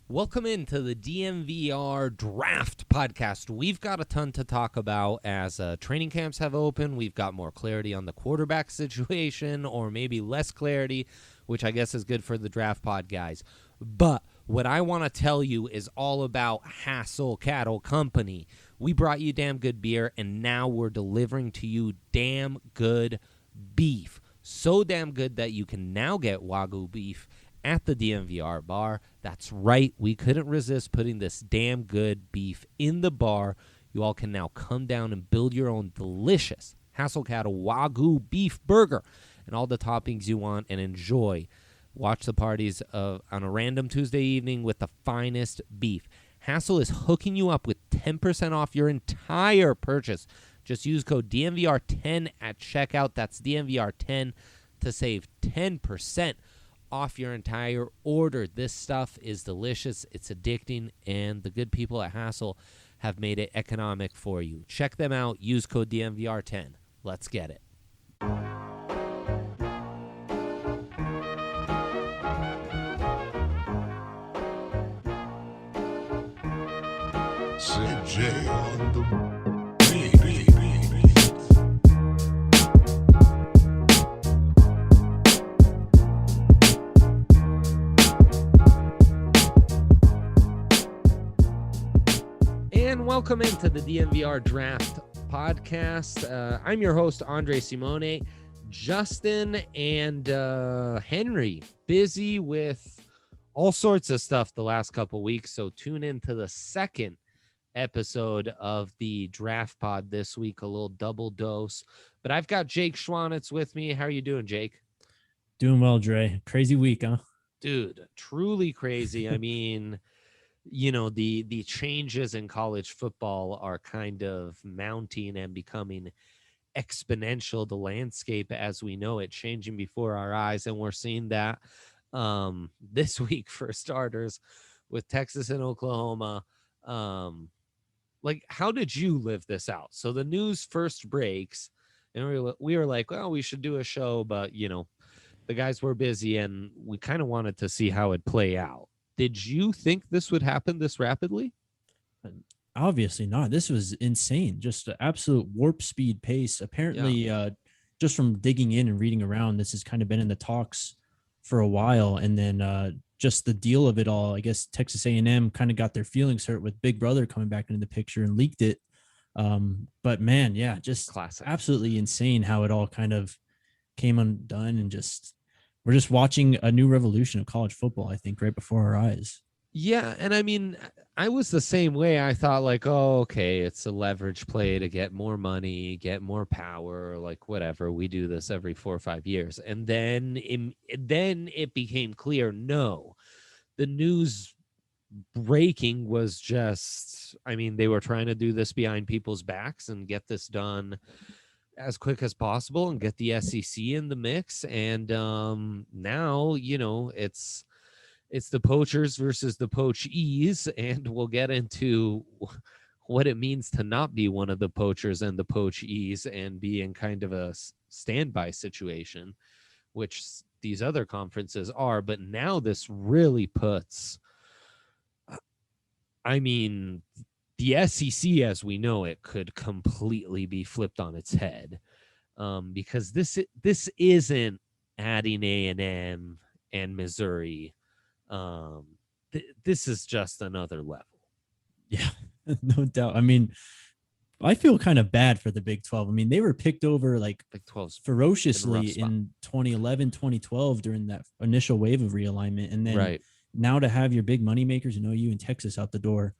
Welcome into the DMVR Draft Podcast. We've got a ton to talk about as training camps have opened. We've got more clarity on the quarterback situation, or maybe less clarity, which I guess is good for the Draft Pod guys. But what I want to tell you is all about Hassel Cattle Company. We brought you damn good beer, and now we're delivering to you damn good beef. So damn good that you can now get Wagyu beef at the DMVR bar. That's right. We couldn't resist putting this damn good beef in the bar. You all can now come down and build your own delicious Hassel Cattle Wagyu beef burger and all the toppings you want and enjoy. Watch the parties on a random Tuesday evening with the finest beef. Hassel is hooking you up with 10% off your entire purchase. Just use code DMVR10 at checkout. That's DMVR10 to save 10% off your entire order. This stuff is delicious, it's addicting, and the good people at Hassel have made it economic for you. Check them out. Use code DMVR10. Let's get it. CJ on the And welcome into the DMVR Draft Podcast. I'm your host, Andre Simone. Justin and Henry busy with all sorts of stuff the last couple weeks, so tune into the second episode of the Draft Pod this week, a little double dose. But I've got Jake Schwanitz with me. How are you doing, Jake? Doing well, Dre. Crazy week, huh? Dude, truly crazy. I mean, you know, the changes in college football are kind of mounting and becoming exponential. The landscape as we know it changing before our eyes, and we're seeing that this week for starters with Texas and Oklahoma. Like, how did you live this out? So the news first breaks, and we were like, well, we should do a show, but you know, the guys were busy, and we kind of wanted to see how it'd play out. Did you think this would happen this rapidly? Obviously not. This was insane. Just an absolute warp speed pace. Apparently, just from digging in and reading around, this has kind of been in the talks for a while. And then just the deal of it all, I guess Texas A&M kind of got their feelings hurt with Big Brother coming back into the picture and leaked it. But man, yeah, just Classic. Absolutely insane how it all kind of came undone, and we're just watching a new revolution of college football, I think, right before our eyes. Yeah, and I mean, I was the same way. I thought like, oh, okay, it's a leverage play to get more money, get more power, like whatever. We do this every 4 or 5 years. And then it became clear, no, the news breaking was just, I mean, they were trying to do this behind people's backs and get this done as quick as possible and get the SEC in the mix. And now, you know, it's the poachers versus the poachees, and we'll get into what it means to not be one of the poachers and the poachees and be in kind of a standby situation, which these other conferences are. But now this really puts, I mean, the SEC as we know it could completely be flipped on its head, because this isn't adding A&M and Missouri. This is just another level. Yeah, no doubt. I mean, I feel kind of bad for the Big 12. I mean, they were picked over like Big 12's ferociously in 2011, 2012 during that initial wave of realignment. And then now to have your big money makers and OU and Texas out the door,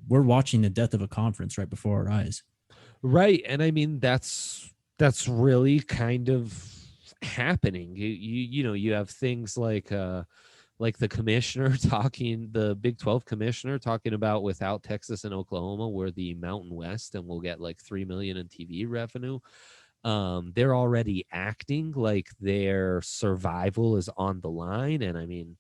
we're watching the death of a conference right before our eyes. Right. And I mean, that's really kind of happening. You know, you have things like the commissioner talking, the Big 12 commissioner talking about without Texas and Oklahoma, we're the Mountain West and we'll get like $3 million in TV revenue. They're already acting like their survival is on the line. And I mean,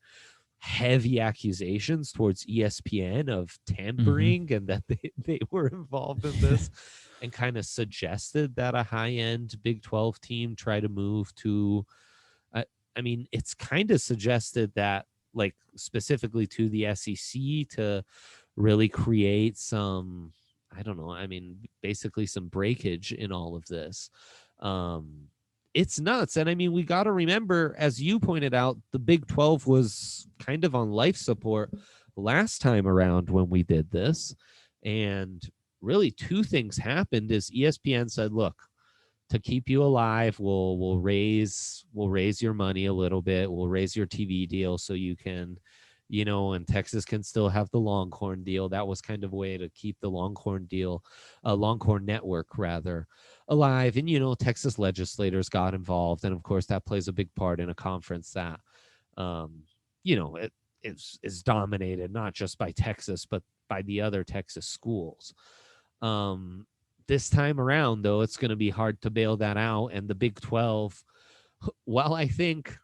heavy accusations towards ESPN of tampering and that they were involved in this, and kind of suggested that a high-end Big 12 team try to move to, I mean, it's kind of suggested that like specifically to the SEC to really create some, I don't know, I mean, basically some breakage in all of this. It's nuts. And I mean, we got to remember, as you pointed out, the Big 12 was kind of on life support last time around when we did this. And really two things happened is ESPN said, look, to keep you alive, we'll raise your money a little bit. We'll raise your TV deal so you can, you know, and Texas can still have the Longhorn deal. That was kind of a way to keep the Longhorn deal, Longhorn network rather, alive. And, you know, Texas legislators got involved. And of course that plays a big part in a conference that, you know, it is dominated not just by Texas, but by the other Texas schools. This time around, though, it's going to be hard to bail that out. And the Big 12, while I think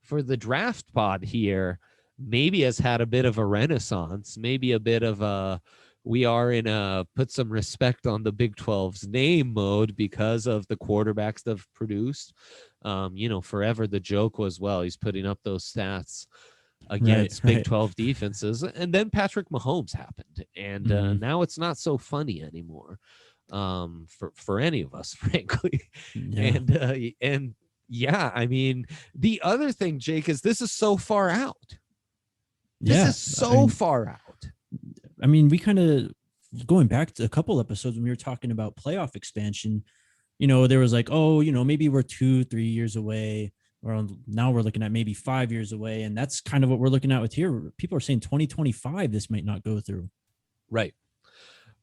for the draft pod here, maybe has had a bit of a renaissance, maybe a bit of a, we are in a put some respect on the Big 12's name mode because of the quarterbacks that have produced. You know, forever the joke was, well, he's putting up those stats against Big 12 defenses. And then Patrick Mahomes happened. And now it's not so funny anymore. For any of us, frankly. And yeah, I mean, the other thing, Jake, is this is so far out. This is so far out. I mean, we kind of, going back to a couple episodes when we were talking about playoff expansion, you know, there was like, oh, you know, maybe we're 2-3 years away, or now we're looking at maybe 5 years away. And that's kind of what we're looking at with here. People are saying 2025, this might not go through.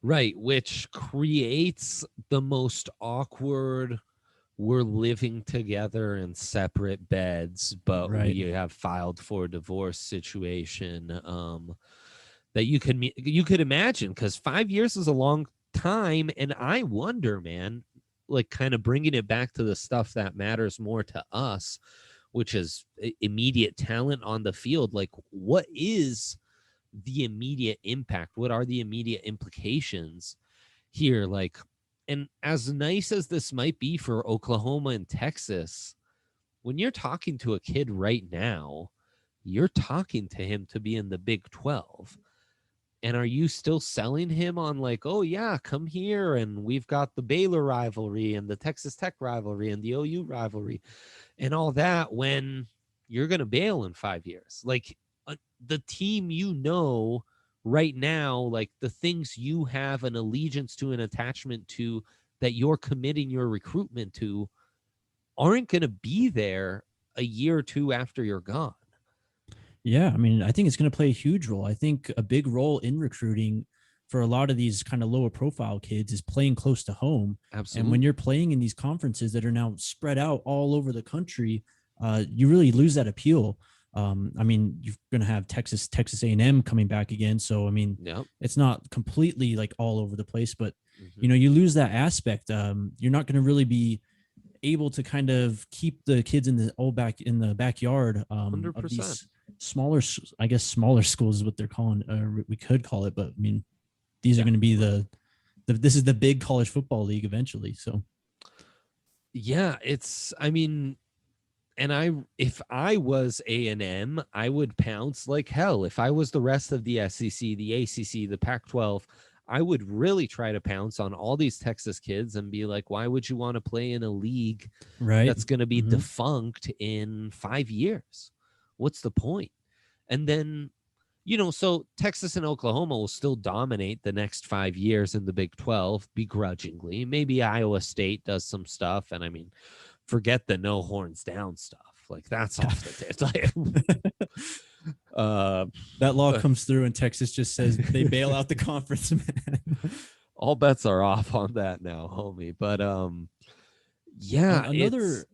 Right, which creates the most awkward, we're living together in separate beds, but we have filed for divorce situation that you could imagine, because 5 years is a long time. And I wonder, man, like kind of bringing it back to the stuff that matters more to us, which is immediate talent on the field. Like, what is the immediate impact? What are the immediate implications here? Like, and as nice as this might be for Oklahoma and Texas, when you're talking to a kid right now, you're talking to him to be in the Big 12. And are you still selling him on like, oh yeah, come here, and we've got the Baylor rivalry and the Texas Tech rivalry and the OU rivalry and all that, when you're going to bail in 5 years? Like, the team, you know, right now, like the things you have an allegiance to, an attachment to, that you're committing your recruitment to, aren't going to be there a year or two after you're gone. Yeah, I mean, I think it's going to play a huge role. I think a big role in recruiting for a lot of these kind of lower profile kids is playing close to home. Absolutely. And when you're playing in these conferences that are now spread out all over the country, you really lose that appeal. I mean, you're going to have Texas A&M coming back again. So, I mean, it's not completely like all over the place, but, you know, you lose that aspect. You're not going to really be able to kind of keep the kids in the backyard of these smaller schools is what they're calling, or we could call it. But I mean, these are going to be this is the big college football league eventually. So, yeah, I mean, and if I was A&M, I would pounce like hell. If I was the rest of the SEC, the ACC, the Pac-12, I would really try to pounce on all these Texas kids and be like, why would you want to play in a league that's going to be defunct in 5 years? What's the point? And then, you know, so Texas and Oklahoma will still dominate the next 5 years in the Big 12 begrudgingly. Maybe Iowa State does some stuff. And I mean, forget the no horns down stuff. Like, that's off the table. That law comes through and Texas just says they bail out the conference, man. All bets are off on that now, homie. But yeah, another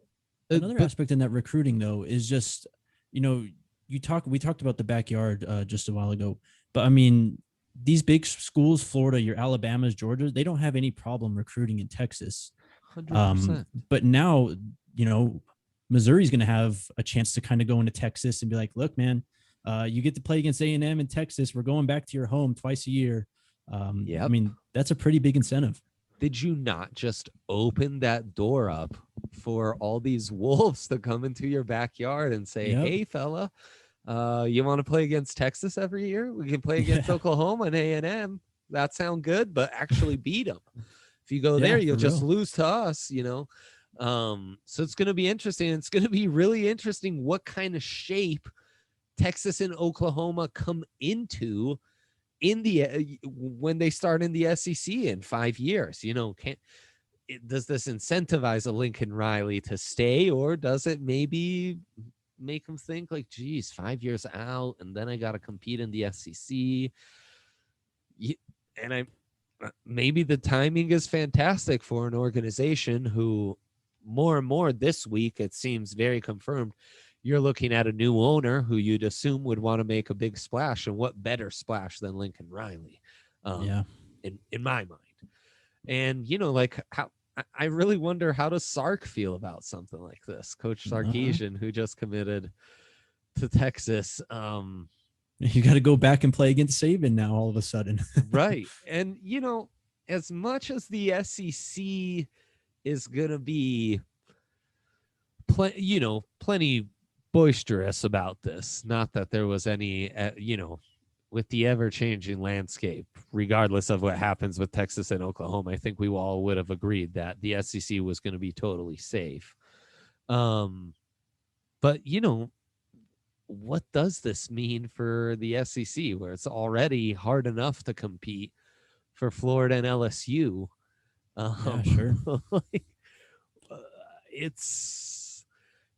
aspect in that recruiting though is just, you know, we talked about the backyard just a while ago, but I mean, these big schools, Florida, your Alabamas, Georgia, they don't have any problem recruiting in Texas. 100%. But now, you know, Missouri's going to have a chance to kind of go into Texas and be like, look, man, you get to play against A&M in Texas. We're going back to your home twice a year. I mean, that's a pretty big incentive. Did you not just open that door up for all these wolves to come into your backyard and say, hey, fella, You want to play against Texas every year? We can play against Oklahoma and A&M. That sound good, but actually beat them. If you go there, you'll just lose to us, So it's going to be interesting. It's going to be really interesting what kind of shape Texas and Oklahoma come into in the when they start in the SEC in 5 years. Does this incentivize a Lincoln Riley to stay, or does it maybe make him think like, geez, 5 years out and then I got to compete in the SEC? And maybe the timing is fantastic for an organization who more and more this week, it seems very confirmed, you're looking at a new owner who you'd assume would want to make a big splash. And what better splash than Lincoln Riley? In my mind. And, how I really wonder, how does Sark feel about something like this? Coach Sarkisian, who just committed to Texas. You got to go back and play against Saban now all of a sudden. Right. And, as much as the SEC is going to be, plenty boisterous about this, not that there was any, with the ever-changing landscape, regardless of what happens with Texas and Oklahoma, I think we all would have agreed that the SEC was going to be totally safe. But, what does this mean for the SEC, where it's already hard enough to compete for Florida and LSU? Sure.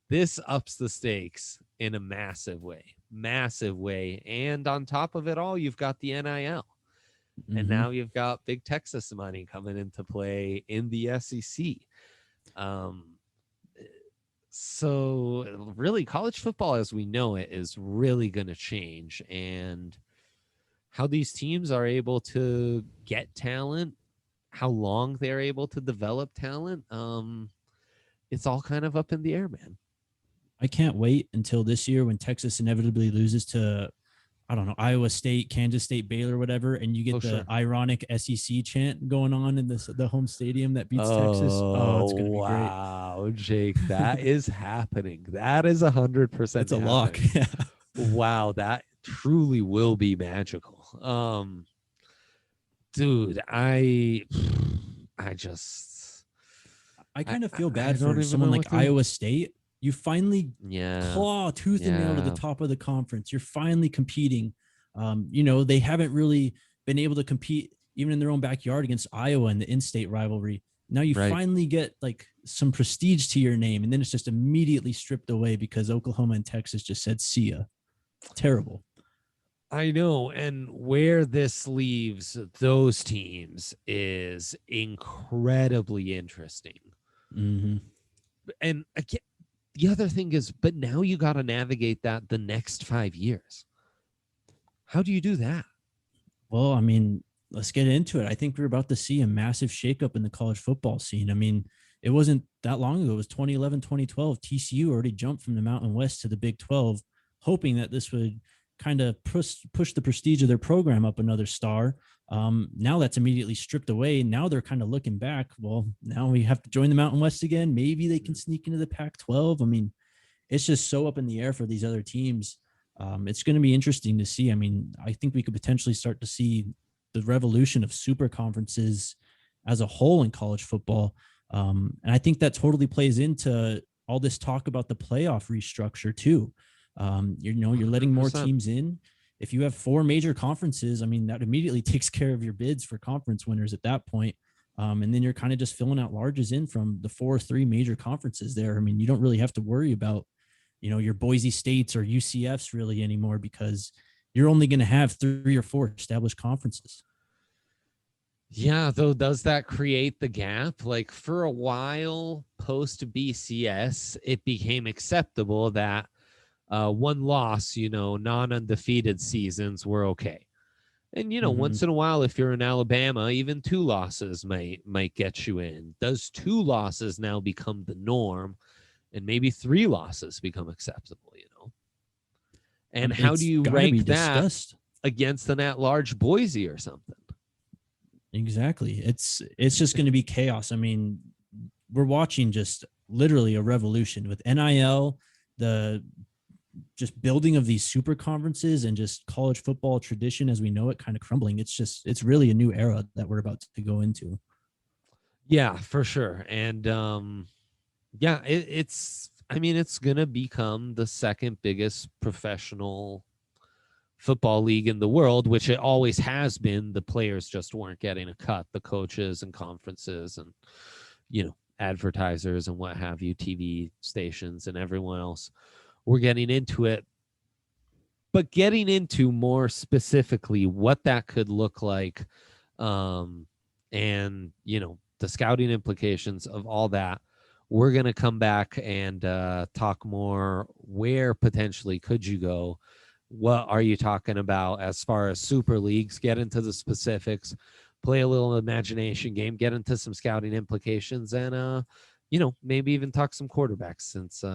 This ups the stakes in a massive way. And on top of it all, you've got the NIL. And now you've got big Texas money coming into play in the SEC. So really, college football as we know it is really going to change. And how these teams are able to get talent, how long they're able to develop talent, it's all kind of up in the air, man. I can't wait until this year when Texas inevitably loses to, I don't know, Iowa State, Kansas State, Baylor, whatever, and you get the ironic SEC chant going on in the home stadium that beats Texas. Oh, it's going to be great. Wow, Jake, that is happening. That is 100%. It's a lock. Wow, that truly will be magical. Dude, I kind of feel bad for someone like Iowa State. You finally claw tooth and nail to the top of the conference. You're finally competing. They haven't really been able to compete even in their own backyard against Iowa in the in-state rivalry. Now you finally get like some prestige to your name, and then it's just immediately stripped away because Oklahoma and Texas just said, see ya. Terrible. I know. And where this leaves those teams is incredibly interesting. Mm-hmm. And again, the other thing is, but now you got to navigate that the next 5 years. How do you do that? Well, I mean, let's get into it. I think we're about to see a massive shakeup in the college football scene. I mean, it wasn't that long ago. It was 2011, 2012. TCU already jumped from the Mountain West to the Big 12, hoping that this would kind of push the prestige of their program up another star. Now that's immediately stripped away. Now they're kind of looking back. Well, now we have to join the Mountain West again. Maybe they can sneak into the Pac-12. I mean, it's just so up in the air for these other teams. It's going to be interesting to see. I mean, I think we could potentially start to see the revolution of super conferences as a whole in college football. And I think that totally plays into all this talk about the playoff restructure too. You're letting more 100%. teams in. If you have 4 major conferences, I mean, that immediately takes care of your bids for conference winners at that point. And then you're kind of just filling out larges in from the 4 or 3 major conferences there. I mean, you don't really have to worry about, your Boise States or UCFs really anymore, because you're only going to have 3 or 4 established conferences. Yeah, though, does that create the gap? Like for a while post BCS, it became acceptable that one loss, non-undefeated seasons were okay. And, once in a while, if you're in Alabama, even 2 losses might get you in. Does 2 losses now become the norm, and maybe 3 losses become acceptable, And how do you rank that against an at-large Boise or something? Exactly. It's just going to be chaos. I mean, we're watching just literally a revolution with NIL, the just building of these super conferences and just college football tradition as we know it kind of crumbling. It's really a new era that we're about to go into. Yeah, for sure. And yeah, it's I mean, it's gonna become the second biggest professional football league in the world, which it always has been. The players just weren't getting a cut. The coaches and conferences and advertisers and what have you, TV stations and everyone else were getting into it. But getting into more specifically what that could look like, and the scouting implications of all that, we're going to come back and talk more. Where potentially could you go? What are you talking about as far as super leagues? Get into the specifics, play a little imagination game, get into some scouting implications, and maybe even talk some quarterbacks, since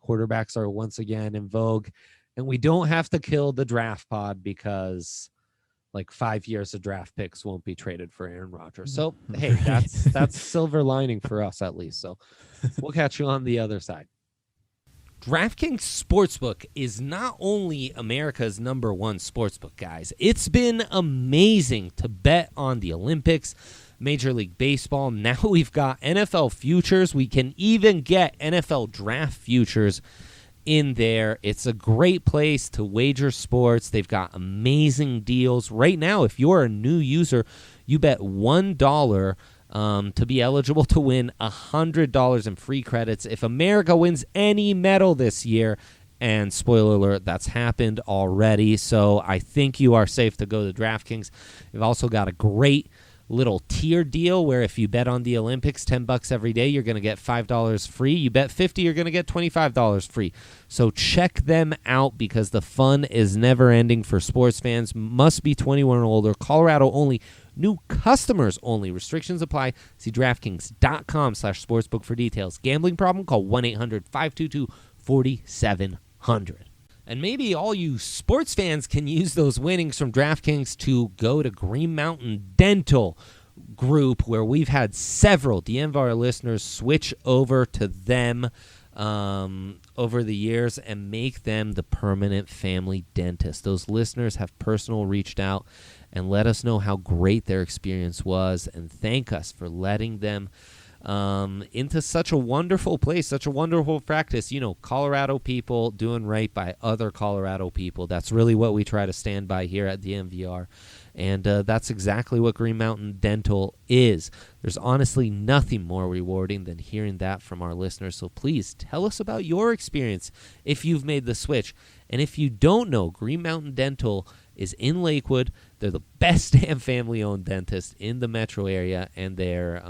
quarterbacks are once again in vogue. And we don't have to kill the draft pod because like 5 years of draft picks won't be traded for Aaron Rodgers. So, hey, that's silver lining for us at least. So we'll catch you on the other side. DraftKings Sportsbook is not only America's #1 sportsbook, guys. It's been amazing to bet on the Olympics, Major League Baseball. Now we've got NFL futures. We can even get NFL draft futures in there. It's a great place to wager sports. They've got amazing deals. Right now, if you're a new user, you bet $1 to be eligible to win $100 in free credits if America wins any medal this year. And spoiler alert, that's happened already. So I think you are safe to go to DraftKings. They've also got a great little tier deal where if you bet on the Olympics $10 every day, you're going to get $5 free. You bet $50, you're going to get $25 free. So check them out because the fun is never ending for sports fans. Must be 21 or older. Colorado only. New customers only. Restrictions apply. See DraftKings.com/sportsbook for details. Gambling problem? Call 1-800-522-4700. And maybe all you sports fans can use those winnings from DraftKings to go to Green Mountain Dental Group, where we've had several DNVR listeners switch over to them over the years and make them the permanent family dentist. Those listeners have personally reached out and let us know how great their experience was and thank us for letting them into such a wonderful place, such a wonderful practice. Colorado people doing right by other Colorado people. That's really what we try to stand by here at DNVR. And that's exactly what Green Mountain Dental is. There's honestly nothing more rewarding than hearing that from our listeners. So please tell us about your experience if you've made the switch. And if you don't know, Green Mountain Dental is in Lakewood. They're the best damn family-owned dentist in the metro area, and they're,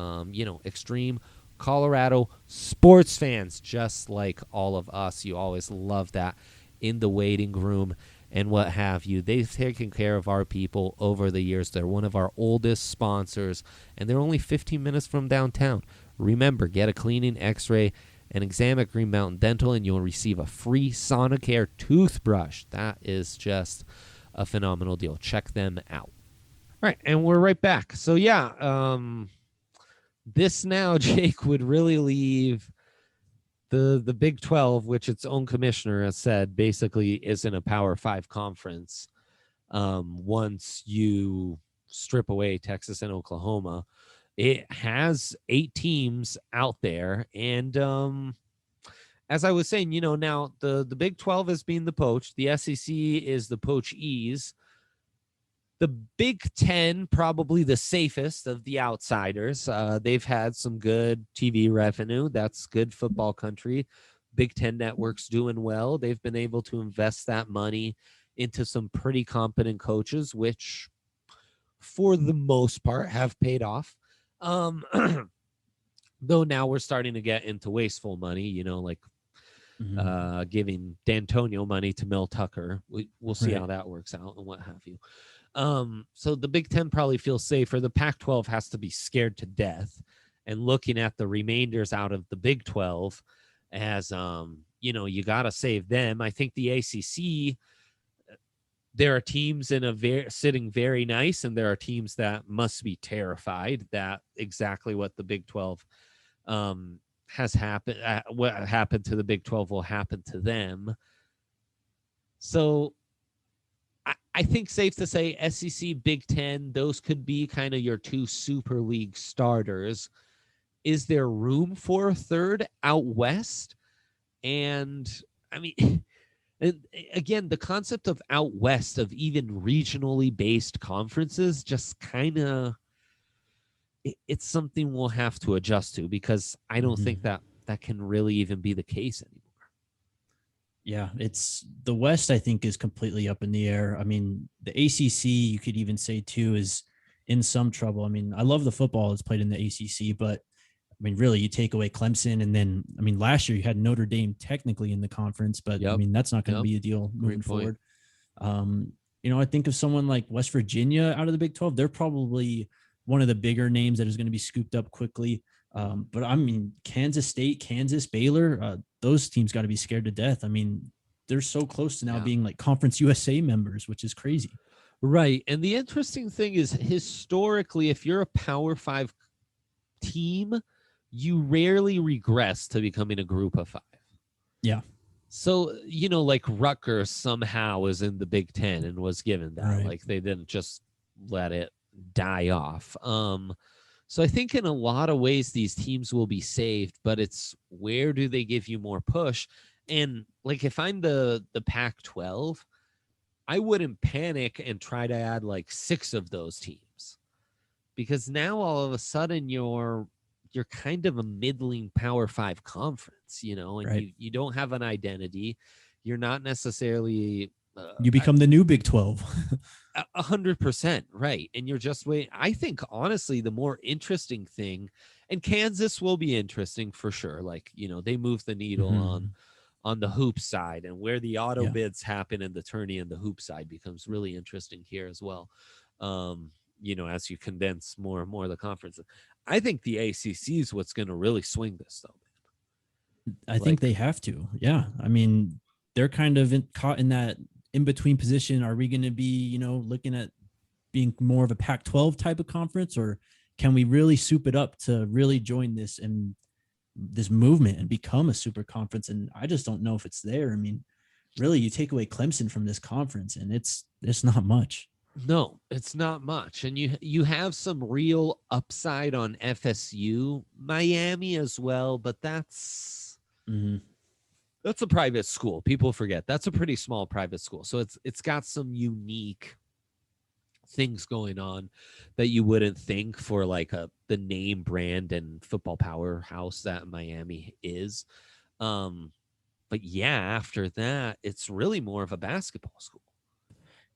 extreme Colorado sports fans, just like all of us. You always love that in the waiting room and what have you. They've taken care of our people over the years. They're one of our oldest sponsors, and they're only 15 minutes from downtown. Remember, get a cleaning, x-ray, and exam at Green Mountain Dental, and you'll receive a free Sonicare toothbrush. That is just a phenomenal deal. Check them out. All right, and we're right back. So, yeah, this now, Jake, would really leave the Big 12, which its own commissioner has said basically isn't a Power 5 conference once you strip away Texas and Oklahoma. It has 8 teams out there, and as I was saying, now the Big 12 is being the poached. The SEC is the poachees. The Big 10, probably the safest of the outsiders. They've had some good TV revenue. That's good football country. Big 10 network's doing well. They've been able to invest that money into some pretty competent coaches, which for the most part have paid off. Though now we're starting to get into wasteful money, like giving D'Antonio money to Mel Tucker. We'll see how that works out and what have you. So the Big 10 probably feels safer. The Pac-12 has to be scared to death. And looking at the remainders out of the Big 12 as, you got to save them. I think the ACC, there are teams sitting very nice, and there are teams that must be terrified that exactly what the Big 12 has happened. What happened to the Big 12 will happen to them. So I think safe to say SEC, Big Ten, those could be kind of your two Super League starters. Is there room for a third out west? And I mean, and again, the concept of out west, of even regionally based conferences, just kind of, it's something we'll have to adjust to, because I don't think that can really even be the case anymore. Yeah, it's the West, I think, is completely up in the air. I mean, the ACC, you could even say too, is in some trouble. I mean, I love the football that's played in the ACC, but I mean, really, you take away Clemson, and then, I mean, last year you had Notre Dame technically in the conference, but I mean, that's not going to be a deal moving forward. I think of someone like West Virginia out of the Big 12, they're probably one of the bigger names that is going to be scooped up quickly. But I mean, Kansas State, Kansas, Baylor, those teams got to be scared to death. I mean, they're so close to now being like Conference USA members, which is crazy. Right. And the interesting thing is, historically, if you're a Power 5 team, you rarely regress to becoming a Group of 5. Yeah. So, like Rutgers somehow is in the Big Ten and was given that. Right. Like, they didn't just let it die off. So I think in a lot of ways these teams will be saved, but it's where do they give you more push? And like, if I'm the Pac-12, I wouldn't panic and try to add like 6 of those teams, because now all of a sudden you're kind of a middling Power 5 conference, and right. you don't have an identity. You're not necessarily you become the new Big 12. 100%, right. And you're just waiting. I think honestly the more interesting thing, and Kansas will be interesting for sure, like, they move the needle on the hoop side, and where the auto bids happen and the tourney and the hoop side becomes really interesting here as well. As you condense more and more of the conferences. I think the ACC is what's going to really swing this, though, man. I think they have to. Yeah. I mean, they're kind of caught in that in-between position. Are we going to be, looking at being more of a Pac-12 type of conference, or can we really soup it up to really join this and this movement and become a super conference? And I just don't know if it's there. I mean, really, you take away Clemson from this conference and it's not much. No, it's not much. And you have some real upside on FSU, Miami as well, but that's a private school. People forget that's a pretty small private school. So it's got some unique things going on that you wouldn't think for like the name brand and football powerhouse that Miami is. But yeah, after that, it's really more of a basketball school.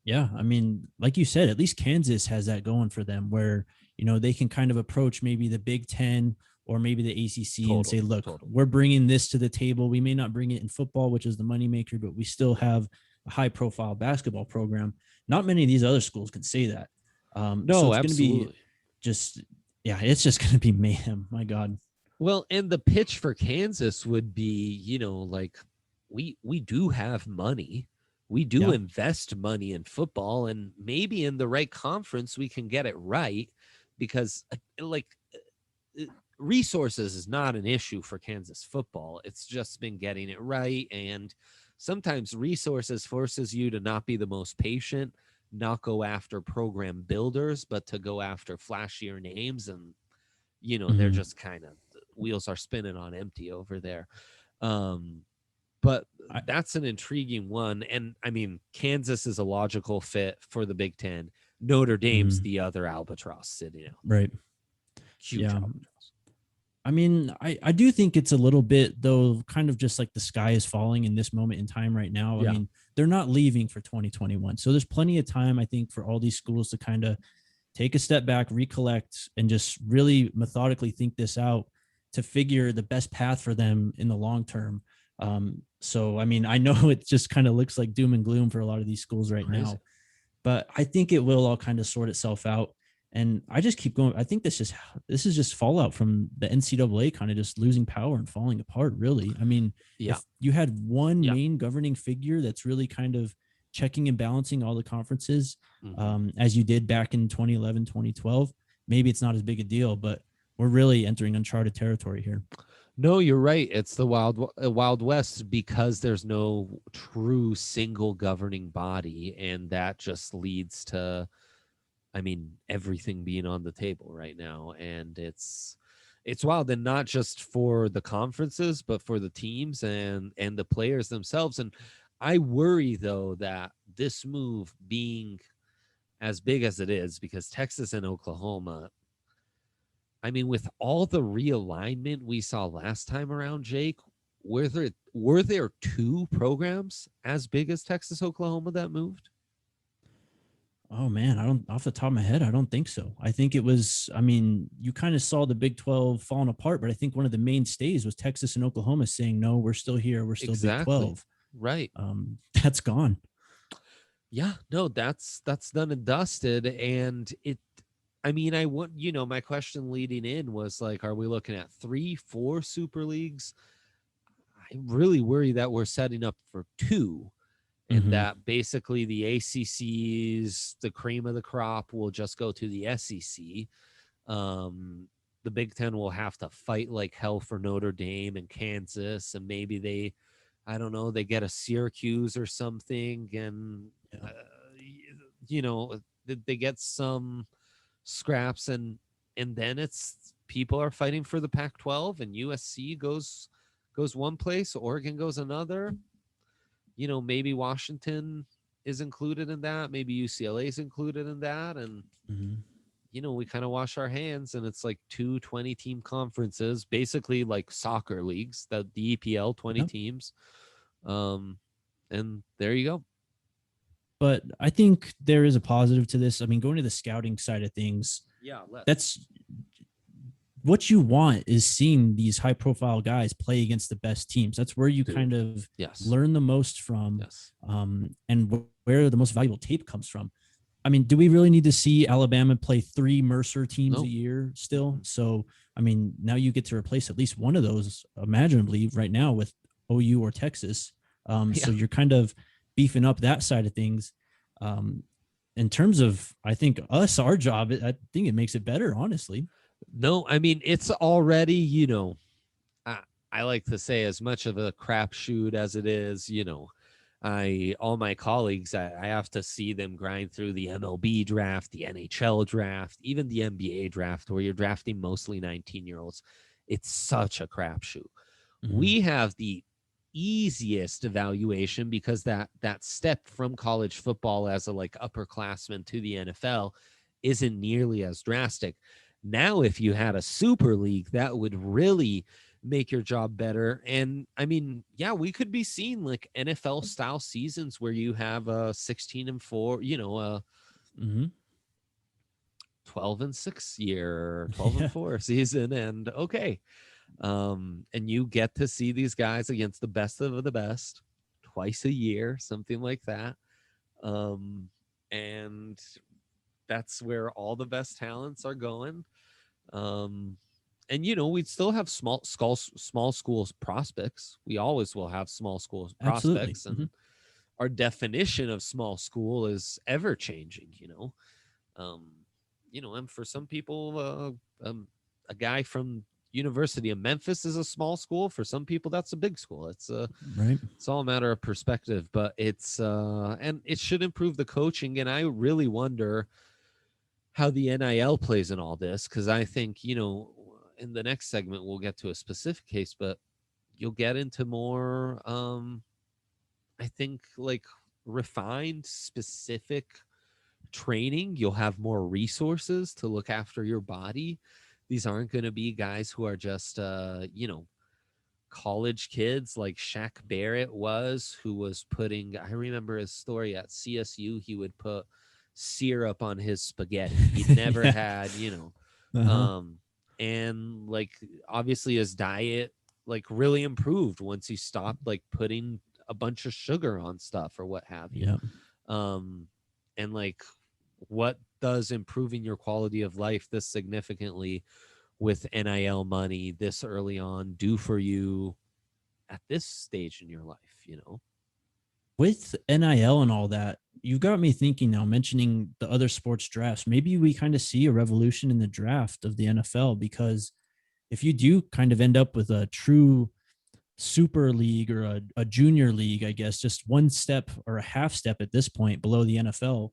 Yeah, I mean, like you said, at least Kansas has that going for them, where they can kind of approach maybe the Big Ten or maybe the ACC and say, look, we're bringing this to the table. We may not bring it in football, which is the moneymaker, but we still have a high-profile basketball program. Not many of these other schools can say that. No, so it's absolutely. Going to be it's just going to be mayhem. My God. Well, and the pitch for Kansas would be, like, we do have money. We do invest money in football, and maybe in the right conference, we can get it right, because resources is not an issue for Kansas football. It's just been getting it right. And sometimes resources forces you to not be the most patient, not go after program builders, but to go after flashier names. And, they're just kind of, wheels are spinning on empty over there. But that's an intriguing one. And I mean, Kansas is a logical fit for the Big Ten. Notre Dame's the other albatross sitting out. Right. Huge albatross. I mean, I do think it's a little bit, though, kind of just like the sky is falling in this moment in time right now. I mean, they're not leaving for 2021. So there's plenty of time, I think, for all these schools to kind of take a step back, recollect, and just really methodically think this out to figure the best path for them in the long term. So, I mean, I know it just kind of looks like doom and gloom for a lot of these schools right now, but I think it will all kind of sort itself out. And I just keep going. I think this is just fallout from the NCAA kind of just losing power and falling apart, really. I mean, if you had one main governing figure that's really kind of checking and balancing all the conferences, as you did back in 2011, 2012, maybe it's not as big a deal, but we're really entering uncharted territory here. No, you're right. It's the Wild West because there's no true single governing body, and that just leads to, I mean, everything being on the table right now, and it's wild, and not just for the conferences, but for the teams and the players themselves. And I worry though that this move being as big as it is, because Texas and Oklahoma, I mean, with all the realignment we saw last time around, Jake, were there two programs as big as Texas, Oklahoma that moved? Oh man, I don't off the top of my head, I don't think so. I think it was, I mean, you kind of saw the Big 12 falling apart, but I think one of the mainstays was Texas and Oklahoma saying, no, we're still here, we're still Big Exactly. 12. Right. That's gone. Yeah, no, that's done and dusted. And it, I mean, I would, my question leading in was like, are we looking at 3, 4 super leagues? I really worry that we're setting up for two, and Mm-hmm. that basically the ACC's, the cream of the crop, will just go to the SEC. The Big Ten will have to fight like hell for Notre Dame and Kansas, and maybe they, I don't know, they get a Syracuse or something, and Yeah. they get some scraps, and then it's people are fighting for the Pac-12, and USC goes one place, Oregon goes another. Maybe Washington is included in that, maybe UCLA is included in that, and Mm-hmm. we kind of wash our hands, and it's like 2 20-team conferences, basically like soccer leagues, the EPL, 20 Yep. teams. And there you go. But I think there is a positive to this. I mean, going to the scouting side of things, Yeah, let's. that's what you want is seeing these high profile guys play against the best teams. That's where you Dude. kind of Yes. learn the most from, Yes. and where the most valuable tape comes from. I mean, do we really need to see Alabama play 3 Mercer teams Nope. a year still? So, I mean, now you get to replace at least one of those, imaginably, right now with OU or Texas. So Yeah. you're kind of beefing up that side of things. In terms of, I think our job, I think it makes it better, honestly. No, I mean, it's already, I like to say, as much of a crapshoot as it is, all my colleagues, I have to see them grind through the MLB draft, the NHL draft, even the NBA draft, where you're drafting mostly 19-year-olds. It's such a crapshoot. Mm-hmm. We have the easiest evaluation because that step from college football as a like upperclassman to the NFL isn't nearly as drastic. Now, if you had a super league, that would really make your job better. And I mean, yeah, we could be seeing like NFL style seasons where you have a 16-4, Mm-hmm. 12-6 year, 12-4 season. And okay. And you get to see these guys against the best of the best twice a year, something like that. And that's where all the best talents are going. And we'd still have small schools prospects. We always will have small schools Absolutely. prospects, and our definition of small school is ever changing. And for some people, a guy from University of Memphis is a small school. For some people, that's a big school. Right. It's all a matter of perspective, but and it should improve the coaching. And I really wonder how the NIL plays in all this, because I think, in the next segment, we'll get to a specific case, but you'll get into more, I think, like refined, specific training. You'll have more resources to look after your body. These aren't going to be guys who are just, college kids like Shaq Barrett was, who was putting, I remember his story at CSU, he would put syrup on his spaghetti. He never had, and like obviously his diet like really improved once he stopped like putting a bunch of sugar on stuff or what have you. And like, what does improving your quality of life this significantly with NIL money this early on do for you at this stage in your life? With NIL and all that, you've got me thinking now, mentioning the other sports drafts. Maybe we kind of see a revolution in the draft of the NFL, because if you do kind of end up with a true super league or a junior league, I guess, just one step or a half step at this point below the NFL,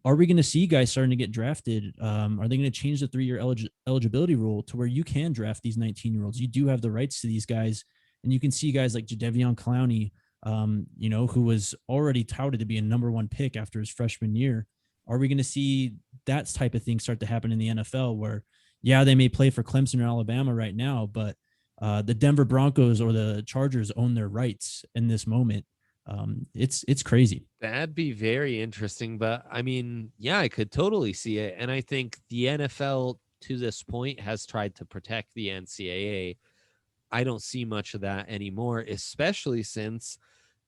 are we going to see guys starting to get drafted? Are they going to change the 3-year eligibility rule to where you can draft these 19-year-olds? You do have the rights to these guys, and you can see guys like Jadeveon Clowney, who was already touted to be a number 1 pick after his freshman year. Are we going to see that type of thing start to happen in the NFL where, yeah, they may play for Clemson or Alabama right now, but the Denver Broncos or the Chargers own their rights in this moment? It's crazy. That'd be very interesting, but I mean, yeah, I could totally see it. And I think the NFL to this point has tried to protect the NCAA. I don't see much of that anymore, especially since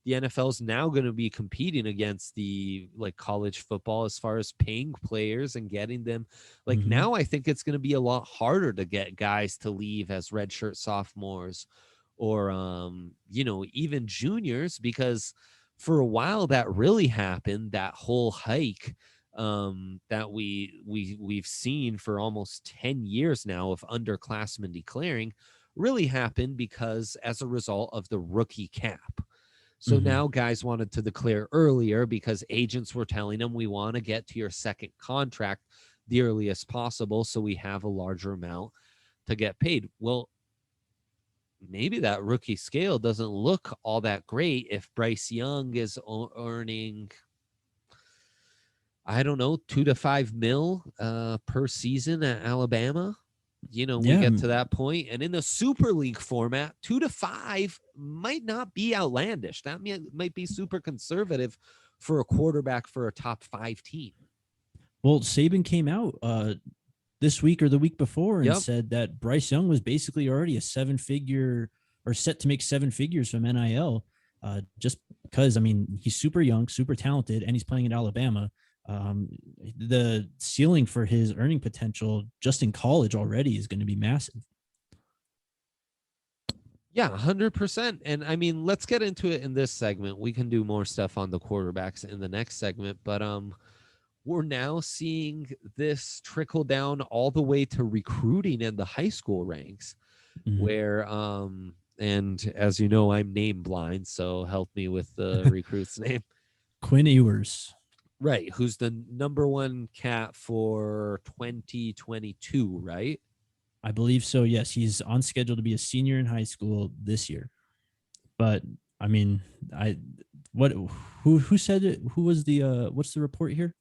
the NFL is now going to be competing against the like college football as far as paying players and getting them. Like Mm-hmm. now I think it's going to be a lot harder to get guys to leave as redshirt sophomores or even juniors, because for a while that really happened, that whole hike that we've seen for almost 10 years now of underclassmen declaring really happened because as a result of the rookie cap. So Mm-hmm. now guys wanted to declare earlier because agents were telling them, we want to get to your second contract the earliest possible so we have a larger amount to get paid. Well, maybe that rookie scale doesn't look all that great if Bryce Young is earning, I don't know, 2 to 5 mil per season at Alabama. We Yeah, get to that point, and in the Super League format, 2 to 5 might not be outlandish. That might be super conservative for a quarterback for a top 5 team. well, Saban came out this week or the week before and Yep. said that Bryce Young was basically already a 7-figure or set to make 7 figures from NIL, just because, I mean, he's super young, super talented, and he's playing at Alabama. The ceiling for his earning potential just in college already is going to be massive. Yeah, 100%. And I mean, let's get into it in this segment. We can do more stuff on the quarterbacks in the next segment, but we're now seeing this trickle down all the way to recruiting in the high school ranks, Mm-hmm. where and as you know, I'm name blind, so help me with the recruit's name. Quinn Ewers. Right, who's the number 1 cat for 2022, right? I believe so. Yes, he's on schedule to be a senior in high school this year. But I mean, I what who said it? Who was the what's the report here?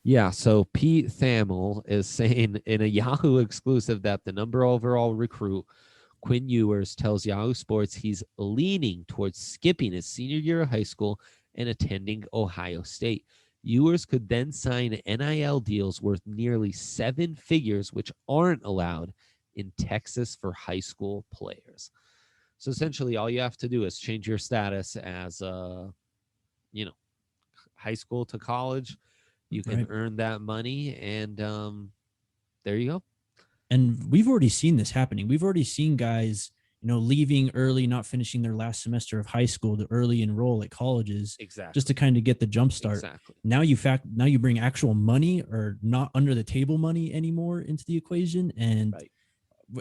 Yeah, so Pete Thamel is saying in a Yahoo exclusive that the number overall recruit, Quinn Ewers, tells Yahoo Sports he's leaning towards skipping his senior year of high school and attending Ohio State. Ewers could then sign NIL deals worth nearly 7 figures, which aren't allowed in Texas for high school players. So essentially, all you have to do is change your status as, high school to college. You can Right. earn that money, and there you go. And we've already seen this happening. We've already seen guys, leaving early, not finishing their last semester of high school to early enroll at colleges, Exactly. just to kind of get the jump start. Exactly. Now you bring actual money or not under the table money anymore into the equation, and Right.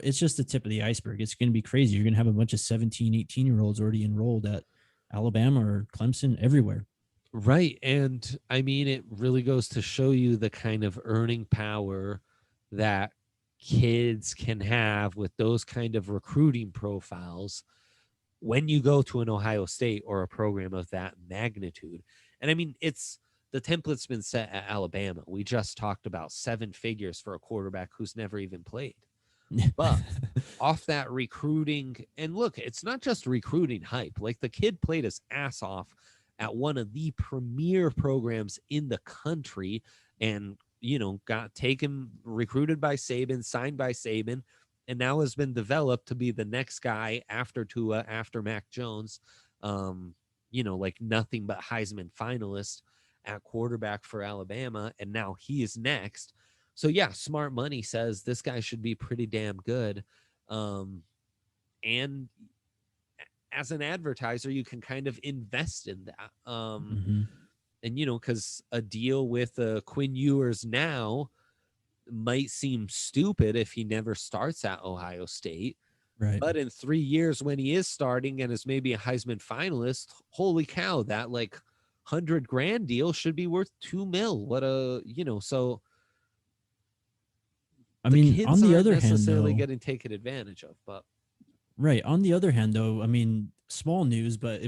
it's just the tip of the iceberg. It's going to be crazy. You're going to have a bunch of 17, 18-year-olds already enrolled at Alabama or Clemson, everywhere. Right. And I mean, it really goes to show you the kind of earning power that kids can have with those kind of recruiting profiles when you go to an Ohio State or a program of that magnitude. And I mean, the template's been set at Alabama. We just talked about 7 figures for a quarterback who's never even played. But off that recruiting, and look, it's not just recruiting hype. Like the kid played his ass off at one of the premier programs in the country and, got recruited by Saban, signed by Saban, and now has been developed to be the next guy after Tua, after Mac Jones, like nothing but Heisman finalist at quarterback for Alabama. And now he is next. So yeah, smart money says this guy should be pretty damn good. And as an advertiser, you can kind of invest in that. Mm-hmm. And, because a deal with Quinn Ewers now, might seem stupid if he never starts at Ohio State. Right. But in 3 years, when he is starting and is maybe a Heisman finalist, holy cow, that like $100,000 deal should be worth $2 million. What a, so I the mean, on kids the aren't other hand, necessarily though, getting taken advantage of. But right. On the other hand, though, I mean, small news, but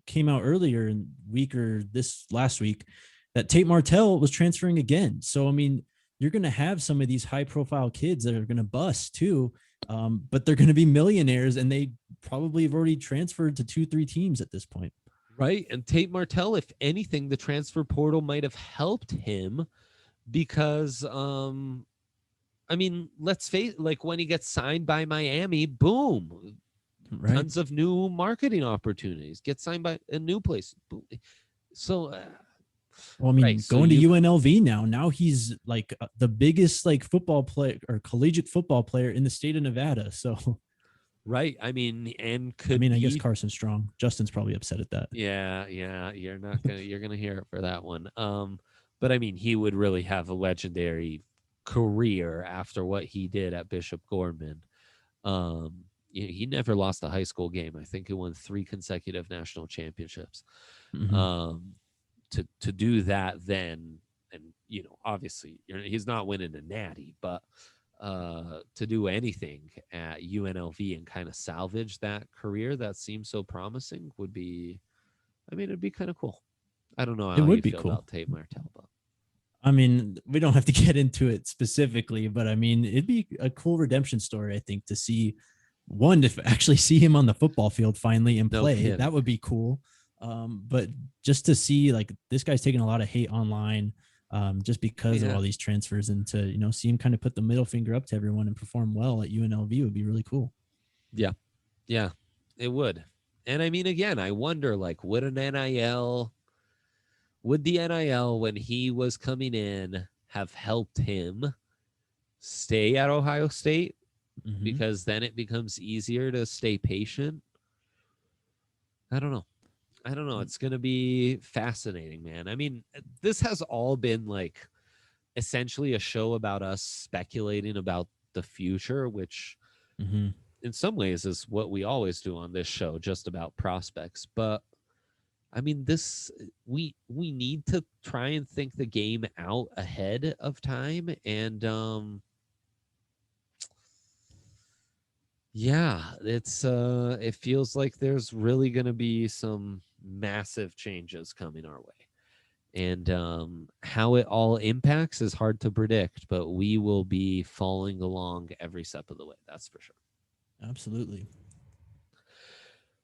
came out earlier in week or this last week that Tate Martell was transferring again. So, I mean, you're going to have some of these high profile kids that are going to bust too. But they're going to be millionaires, and they probably have already transferred to 2-3 teams at this point. right. And Tate Martell, if anything, the transfer portal might have helped him because, I mean, let's face it, like when he gets signed by Miami, boom, Right. tons of new marketing opportunities. Get signed by a new place. Boom. So, Well, I mean, right, so going to UNLV now he's like the biggest like football player or collegiate football player in the state of Nevada. So, right. I mean, and I mean, I guess be, Carson Strong. Justin's probably upset at that. yeah. You're gonna hear it for that one. But I mean, he would really have a legendary career after what he did at Bishop Gorman. He never lost a high school game. I think he won 3 consecutive national championships. Mm-hmm. To do that then, and obviously he's not winning a natty, but to do anything at UNLV and kind of salvage that career that seems so promising would be, I mean, it'd be kind of cool. I don't know It how would you be feel cool about Tate Martell, but I mean, we don't have to get into it specifically, but I mean, it'd be a cool redemption story, I think, to see to actually see him on the football field finally and No play. kidding. That would be cool. But just to see like this guy's taking a lot of hate online just because of all these transfers, and to, see him kind of put the middle finger up to everyone and perform well at UNLV would be really cool. Yeah, it would. And I mean, again, I wonder, like, would the NIL when he was coming in have helped him stay at Ohio State? Mm-hmm. Because then it becomes easier to stay patient. I don't know. It's going to be fascinating, man. I mean, this has all been like essentially a show about us speculating about the future, which Mm-hmm. in some ways is what we always do on this show, just about prospects. But I mean, we need to try and think the game out ahead of time. And yeah, it feels like there's really going to be some massive changes coming our way. And how it all impacts is hard to predict, but we will be following along every step of the way. That's for sure. Absolutely.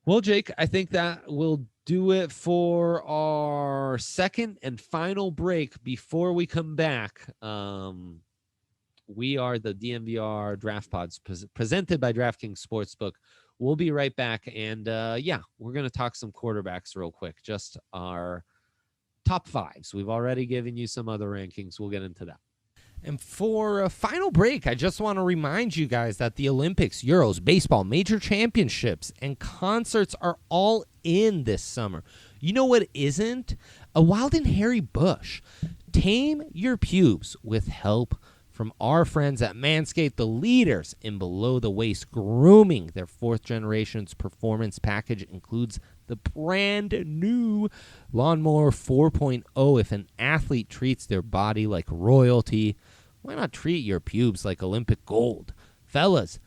Well, Jake, I think that will do it for our second and final break. Before we come back, we are the DNVR Draft Pods presented by DraftKings Sportsbook. We'll be right back. And we're going to talk some quarterbacks real quick, just our top 5s. We've already given you some other rankings. We'll get into that. And for a final break, I just want to remind you guys that the Olympics, Euros, baseball, major championships, and concerts are all in this summer. You know what isn't? A wild and hairy bush. Tame your pubes with help from our friends at Manscaped, the leaders in below-the-waist grooming. Their 4th generation's performance package includes the brand new Lawnmower 4.0. If an athlete treats their body like royalty, why not treat your pubes like Olympic gold? Fellas,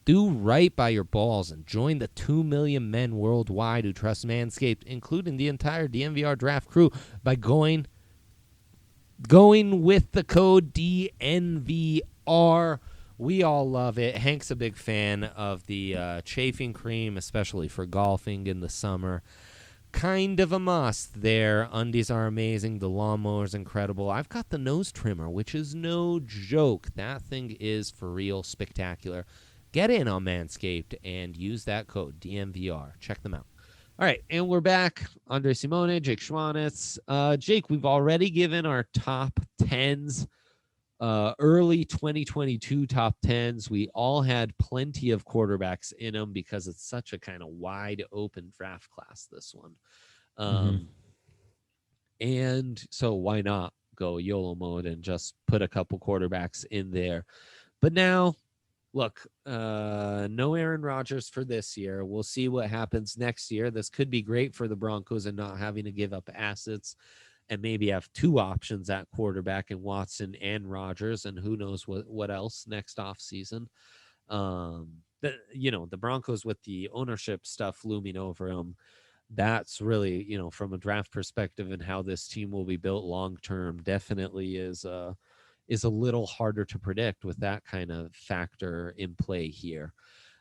do right by your balls and join the 2 million men worldwide who trust Manscaped, including the entire DNVR draft crew, by going with the code DNVR. We all love it. Hank's a big fan of the chafing cream, especially for golfing in the summer. Kind of a must there. Undies are amazing. The lawnmower is incredible. I've got the nose trimmer, which is no joke. That thing is for real spectacular. Get in on Manscaped and use that code DNVR. Check them out. All right, and we're back. Andre Simone, Jake Schwanitz. Jake, we've already given our top 10s. Early 2022 top 10s. We all had plenty of quarterbacks in them because it's such a kind of wide open draft class, this one. And so why not go YOLO mode and just put a couple quarterbacks in there. But now, look, no Aaron Rodgers for this year. We'll see what happens next year. This could be great for the Broncos and not having to give up assets and maybe have two options at quarterback in Watson and Rodgers, and who knows what else next offseason. The Broncos with the ownership stuff looming over them, that's really, from a draft perspective and how this team will be built long term, definitely is a little harder to predict with that kind of factor in play here.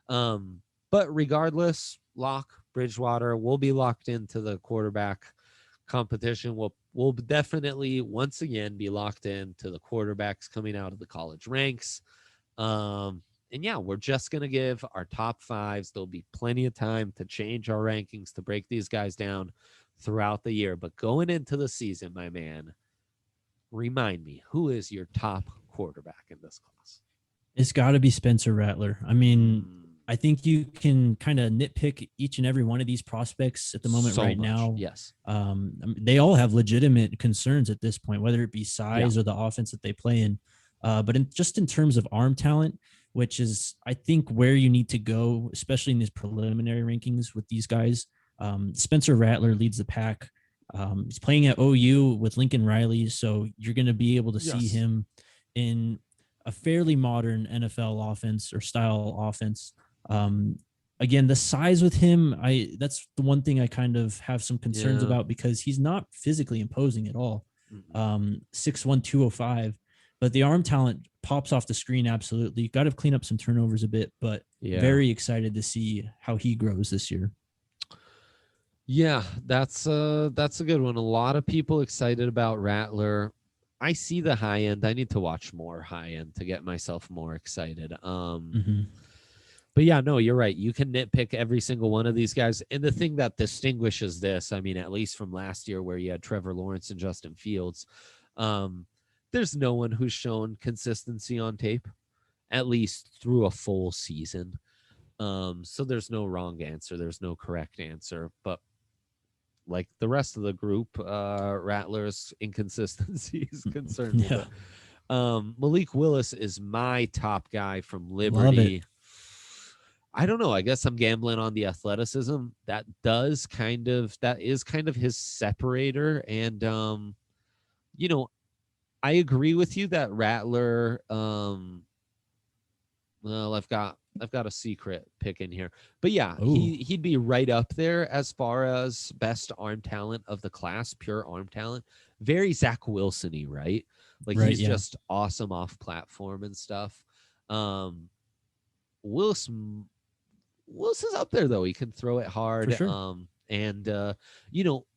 But regardless, Bridgewater will be locked into the quarterback competition. We'll definitely once again be locked into the quarterbacks coming out of the college ranks. And yeah, we're just going to give our top fives. There'll be plenty of time to change our rankings, to break these guys down throughout the year. But going into the season, my man, remind me, who is your top quarterback in this class? It's got to be Spencer Rattler. I mean, I think you can kind of nitpick each and every one of these prospects at the moment now. Yes. They all have legitimate concerns at this point, whether it be size or the offense that they play in. But just in terms of arm talent, which is, I think, where you need to go, especially in these preliminary rankings with these guys. Spencer Rattler leads the pack. He's playing at OU with Lincoln Riley, so you're going to be able to see him in a fairly modern NFL offense or style offense. Again, the size with him, that's the one thing I kind of have some concerns about, because he's not physically imposing at all. 6'1", 205. But the arm talent pops off the screen. Absolutely. Got to clean up some turnovers a bit, but very excited to see how he grows this year. Yeah, that's a good one. A lot of people excited about Rattler. I see the high end. I need to watch more high end to get myself more excited. But yeah, no, you're right. You can nitpick every single one of these guys. And the thing that distinguishes this, I mean, at least from last year where you had Trevor Lawrence and Justin Fields, there's no one who's shown consistency on tape, at least through a full season. So there's no wrong answer. There's no correct answer. But like the rest of the group, Rattler's inconsistency is concerned with it. Malik Willis is my top guy from Liberty. I don't know. I guess I'm gambling on the athleticism. That is kind of his separator. And, I agree with you that Rattler, well, I've got a secret pick in here, but yeah, he'd be right up there as far as best arm talent of the class, pure arm talent. Very Zach Wilson-y, right? Like he's just awesome off platform and stuff. Willis is up there though. He can throw it hard. For sure.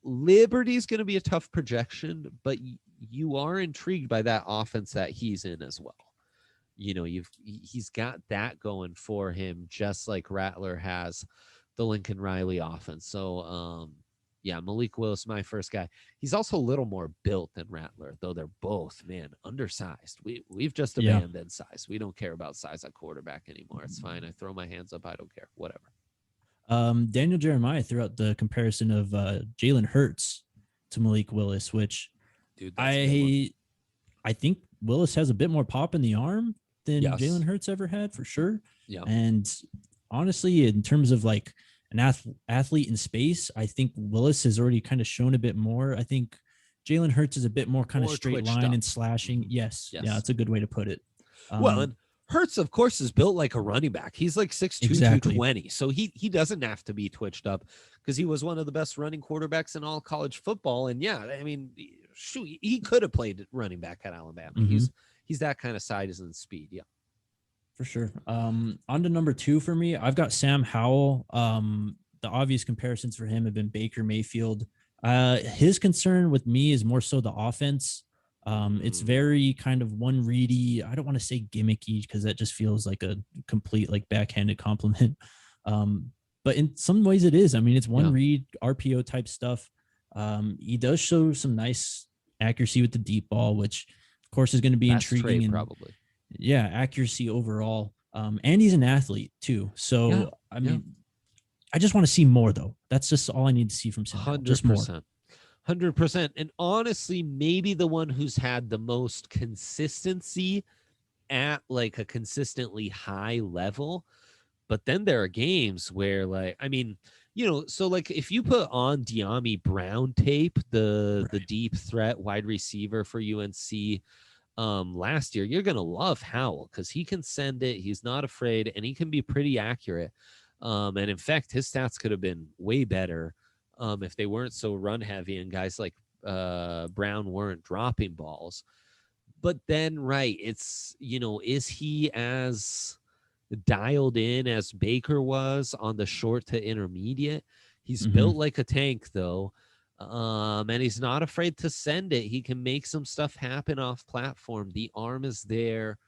Liberty's going to be a tough projection, but you are intrigued by that offense that he's in as well. He's got that going for him, just like Rattler has the Lincoln Riley offense. So, Malik Willis, my first guy. He's also a little more built than Rattler, though they're both, undersized. We've just abandoned size. We don't care about size at quarterback anymore. It's fine. I throw my hands up. I don't care. Whatever. Daniel Jeremiah threw out the comparison of Jalen Hurts to Malik Willis, which I think Willis has a bit more pop in the arm than Jalen Hurts ever had, for sure. Yeah. And honestly, in terms of like an athlete in space, I think Willis has already kind of shown a bit more. I think Jalen Hurts is a bit more kind of straight line and slashing. Yes. Yeah, that's a good way to put it. And Hurts, of course, is built like a running back. He's like 6'2", 220. So he doesn't have to be twitched up because he was one of the best running quarterbacks in all college football. And shoot, he could have played running back at Alabama. He's that kind of size and speed. Yeah, for sure. On to number 2 for me. I've got Sam Howell. The obvious comparisons for him have been Baker Mayfield. His concern with me is more so the offense. It's very kind of one ready. I don't want to say gimmicky because that just feels like a complete like backhanded compliment. But in some ways it is. I mean, it's one read RPO type stuff. He does show some nice accuracy with the deep ball, which of course is going to be intriguing. And, probably. Yeah. Accuracy overall. And he's an athlete too. So, I mean, I just want to see more though. That's just all I need to see from Sam. 100%. Just more. 100%. And honestly, maybe the one who's had the most consistency at like a consistently high level. But then there are games where, like, I mean, so like if you put on De'Ami Brown tape, the deep threat wide receiver for UNC last year, you're gonna love Howell because he can send it, he's not afraid, and he can be pretty accurate. And in fact, his stats could have been way better if they weren't so run heavy and guys like Brown weren't dropping balls. But then, right, it's, is he as dialed in as Baker was on the short to intermediate? He's built like a tank, though. And he's not afraid to send it. He can make some stuff happen off platform. The arm is there.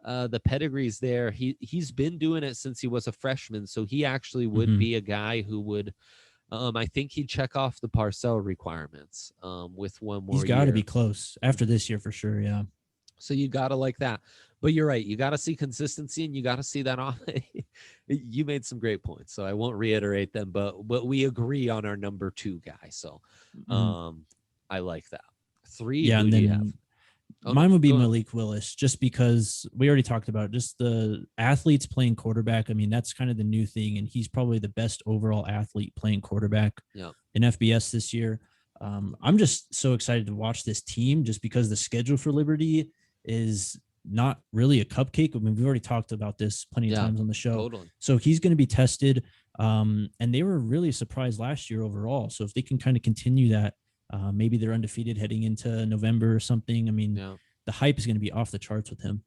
The pedigree's there. He's been doing it since he was a freshman. So he actually would be a guy who would, I think he'd check off the Parcell requirements with one more He's got to year. be close after this year for sure. Yeah. So you got to like that. But you're right. You got to see consistency, and you got to see that off. You made some great points, so I won't reiterate them, but we agree on our number 2 guy. So I like that. 3, yeah, who and do you then have? mine would be Malik Willis, just because we already talked about just the athletes playing quarterback. I mean, that's kind of the new thing, and he's probably the best overall athlete playing quarterback in FBS this year. I'm just so excited to watch this team, just because the schedule for Liberty is not really a cupcake. I mean, we've already talked about this plenty of times on the show. Totally. So he's going to be tested. And they were really surprised last year overall. So if they can kind of continue that, maybe they're undefeated heading into November or something. I mean, the hype is going to be off the charts with him.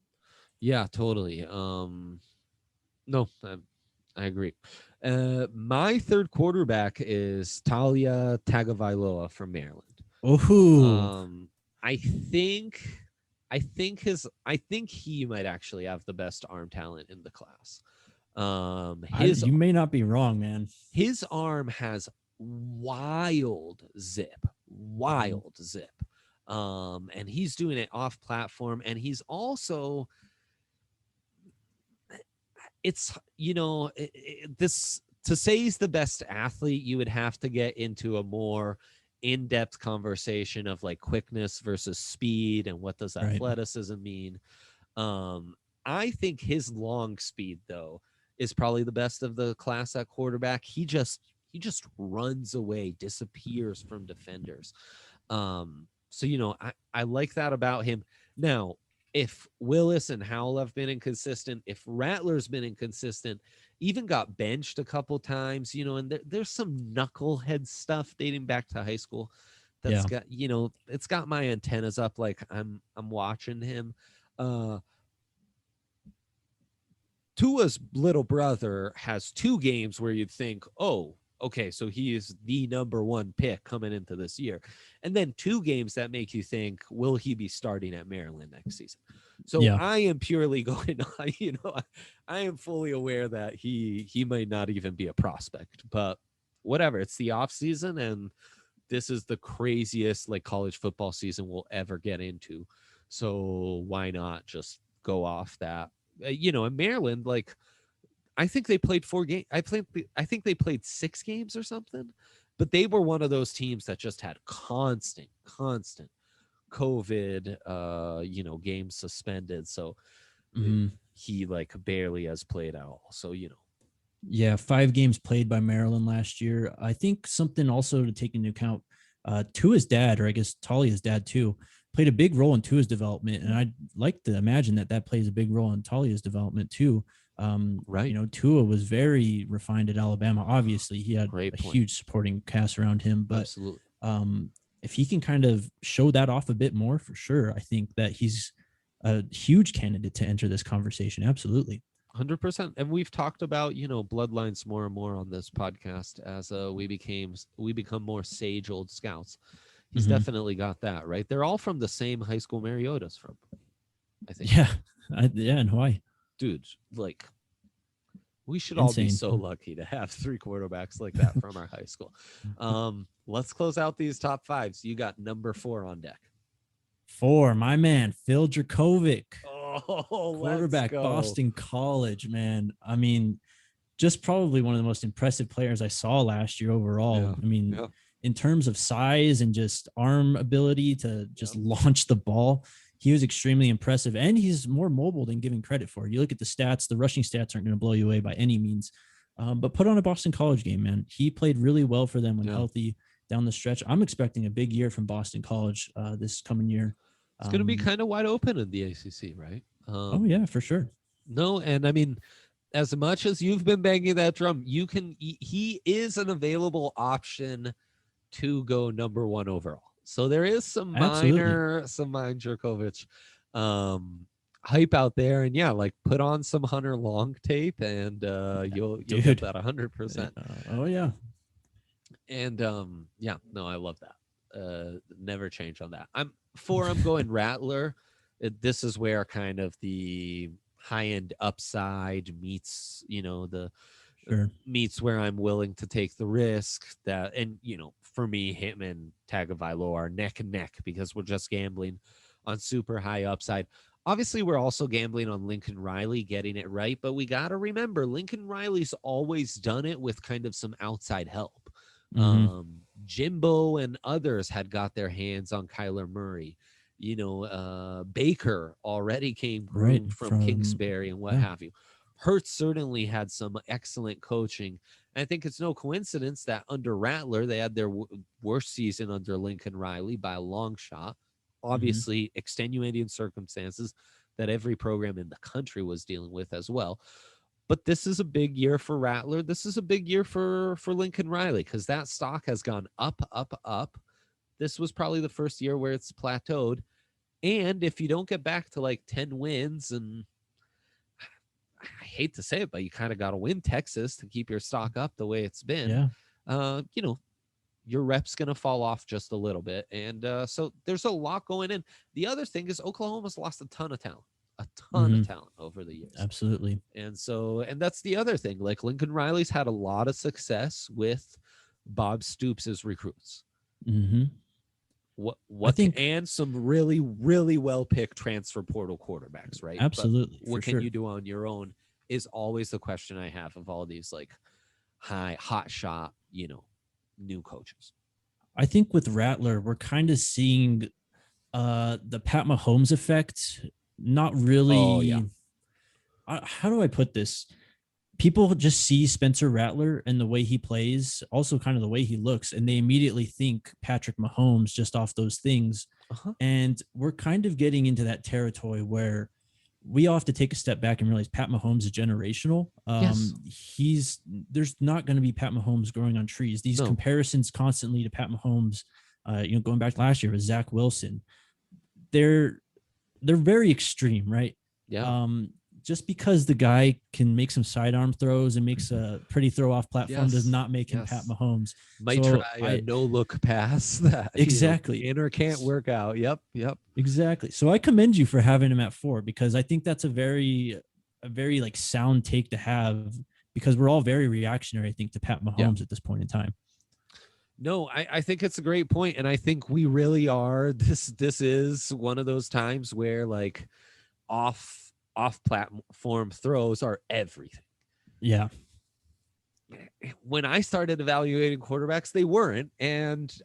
Yeah, totally. No, I agree. My third quarterback is Talia Tagovailoa from Maryland. Oh, I think he might actually have the best arm talent in the class. You may not be wrong, man. His arm has wild zip. And he's doing it off platform, and he's also, it's, this, to say he's the best athlete, you would have to get into a more in-depth conversation of like quickness versus speed and what does athleticism mean. I think his long speed, though, is probably the best of the class at quarterback. He just runs away, disappears from defenders. So I like that about him. Now, if Willis and Howell have been inconsistent, if Rattler's been inconsistent, even got benched a couple times, and there's some knucklehead stuff dating back to high school that's got, it's got my antennas up, like I'm watching him. Tua's little brother has 2 games where you'd think, oh, okay, so he is the number 1 pick coming into this year. And then 2 games that make you think, will he be starting at Maryland next season? So I am purely going on, I am fully aware that he might not even be a prospect, but whatever. It's the off season, and this is the craziest like college football season we'll ever get into. So why not just go off that? In Maryland, like, I think they played 4 games. I think they played 6 games or something, but they were one of those teams that just had constant COVID, games suspended. So he like barely has played at all. So, Yeah, 5 games played by Maryland last year. I think something also to take into account, Tua's dad, or I guess Talia's dad too, played a big role in Tua's development. And I'd like to imagine that plays a big role in Talia's development too. Right. Tua was very refined at Alabama. Obviously, he had a huge supporting cast around him, but absolutely. If he can kind of show that off a bit more, for sure, I think that he's a huge candidate to enter this conversation. Absolutely. 100%. And we've talked about, bloodlines more and more on this podcast as we become more sage old scouts. He's definitely got that, right? They're all from the same high school Mariota's from, I think. Yeah, in Hawaii. Dude, like, we should all be so lucky to have 3 quarterbacks like that from our high school. Let's close out these top 5s. You got number 4 on deck. 4, my man, Phil Dracovic. Oh, quarterback, Boston College, man. I mean, just probably one of the most impressive players I saw last year overall. Yeah, I mean, in terms of size and just arm ability to just launch the ball, he was extremely impressive. And he's more mobile than given credit for. You look at the stats, the rushing stats aren't going to blow you away by any means. But put on a Boston College game, man. He played really well for them when healthy down the stretch. I'm expecting a big year from Boston College this coming year. It's going to be kind of wide open in the ACC, right? Oh, yeah, for sure. No, and I mean, as much as you've been banging that drum, he is an available option to go number 1 overall. So there is some minor Jerkovich hype out there, and like put on some Hunter Long tape, and you'll get that 100%. Oh yeah, and I love that. Never change on that. I'm going Rattler. This is where kind of the high-end upside meets, meets where I'm willing to take the risk that, and for me, him and Tagovailoa are neck and neck because we're just gambling on super high upside. Obviously, we're also gambling on Lincoln Riley getting it right, but we got to remember Lincoln Riley's always done it with kind of some outside help. Jimbo and others had got their hands on Kyler Murray. Baker already came groomed from Kingsbury and what have you. Hurts certainly had some excellent coaching. And I think it's no coincidence that under Rattler, they had their worst season under Lincoln Riley by a long shot. Obviously, extenuating circumstances that every program in the country was dealing with as well. But this is a big year for Rattler. This is a big year for Lincoln Riley because that stock has gone up, up, up. This was probably the first year where it's plateaued. And if you don't get back to like 10 wins, and I hate to say it, but you kind of got to win Texas to keep your stock up the way it's been. Your rep's going to fall off just a little bit. And so there's a lot going in. The other thing is Oklahoma's lost a ton of talent over the years. Absolutely. And that's the other thing. Like Lincoln Riley's had a lot of success with Bob Stoops' recruits. And some really, really well-picked transfer portal quarterbacks, right? Absolutely. But what can you do on your own is always the question I have of all these like hot shot, new coaches. I think with Rattler, we're kind of seeing the Pat Mahomes effect. Not really. How do I put this? People just see Spencer Rattler and the way he plays, also kind of the way he looks, and they immediately think Patrick Mahomes just off those things. And we're kind of getting into that territory where we all have to take a step back and realize Pat Mahomes is generational. There's not going to be Pat Mahomes growing on trees. These comparisons constantly to Pat Mahomes, going back last year with Zach Wilson, they're very extreme, right? Just because the guy can make some sidearm throws and makes a pretty throw off platform does not make him Pat Mahomes. Might try a no look pass that exactly in or can't work out. Yep. Exactly. So I commend you for having him at 4 because I think that's a very like sound take to have because we're all very reactionary, I think, to Pat Mahomes at this point in time. No, I think it's a great point, and I think we really are. This is one of those times where like off-platform throws are everything. Yeah. When I started evaluating quarterbacks, they weren't, and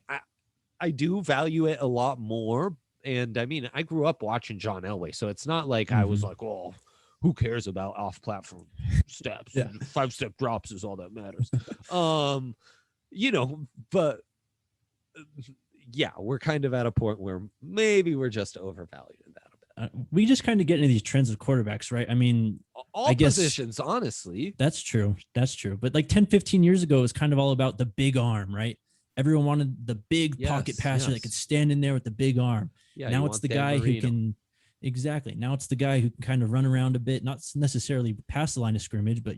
I do value it a lot more. And I mean, I grew up watching John Elway, so it's not like I was like, oh, who cares about off-platform steps? 5-step drops is all that matters. But we're kind of at a point where maybe we're just overvaluing that a bit. We just kind of get into these trends of quarterbacks, right? I mean, all positions, honestly. That's true. But like 10, 15 years ago, it was kind of all about the big arm, right? Everyone wanted the big pocket passer that could stand in there with the big arm. Yeah, now it's the guy who can Now it's the guy who can kind of run around a bit, not necessarily past the line of scrimmage, but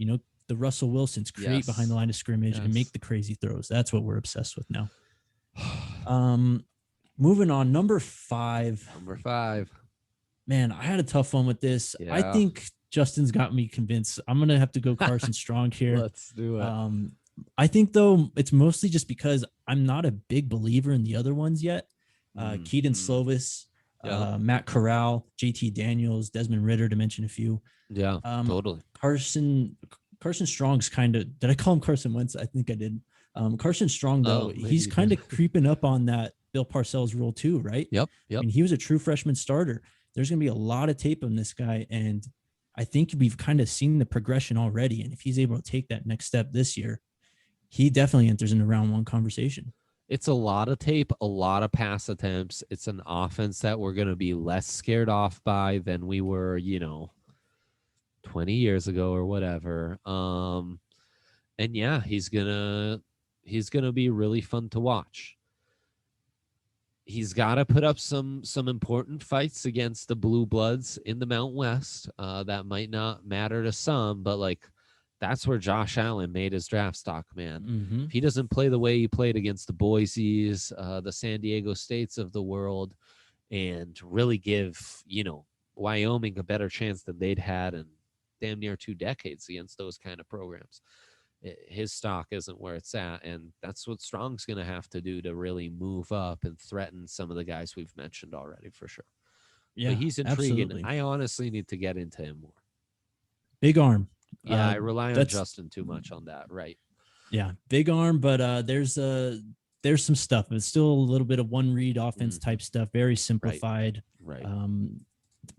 the Russell Wilsons create behind the line of scrimmage and make the crazy throws. That's what we're obsessed with now. Moving on, number 5. Man, I had a tough one with this. I think Justin's got me convinced. I'm gonna have to go Carson Strong here. Let's do it. I think though it's mostly just because I'm not a big believer in the other ones yet. Keaton Slovis, Matt Corral, JT Daniels, Desmond Ritter, to mention a few. Totally. Carson Strong's kind of, did I call him Carson Wentz? I think I did. Carson Strong, though, maybe he's you kind did. of creeping up on that Bill Parcells rule too, right? Yep. I mean, he was a true freshman starter. There's going to be a lot of tape on this guy, and I think we've kind of seen the progression already. And if he's able to take that next step this year, he definitely enters in the round one conversation. It's a lot of tape, a lot of pass attempts. It's an offense that we're going to be less scared off by than we were, 20 years ago or whatever. And yeah, he's gonna be really fun to watch. He's got to put up some important fights against the Blue Bloods in the Mountain West. That might not matter to some, but like that's where Josh Allen made his draft stock, man. Mm-hmm. If he doesn't play the way he played against the Boise's, the San Diego States of the world, and really give, Wyoming a better chance than they'd had in damn near 2 decades against those kind of programs, his stock isn't where it's at. And that's what Strong's going to have to do to really move up and threaten some of the guys we've mentioned already, for sure. Yeah, but he's intriguing. Absolutely. I honestly need to get into him more. Big arm. Yeah, I rely on Justin too much on that, right? Yeah, big arm, but there's some stuff. It's still a little bit of one read offense type stuff, very simplified. Right.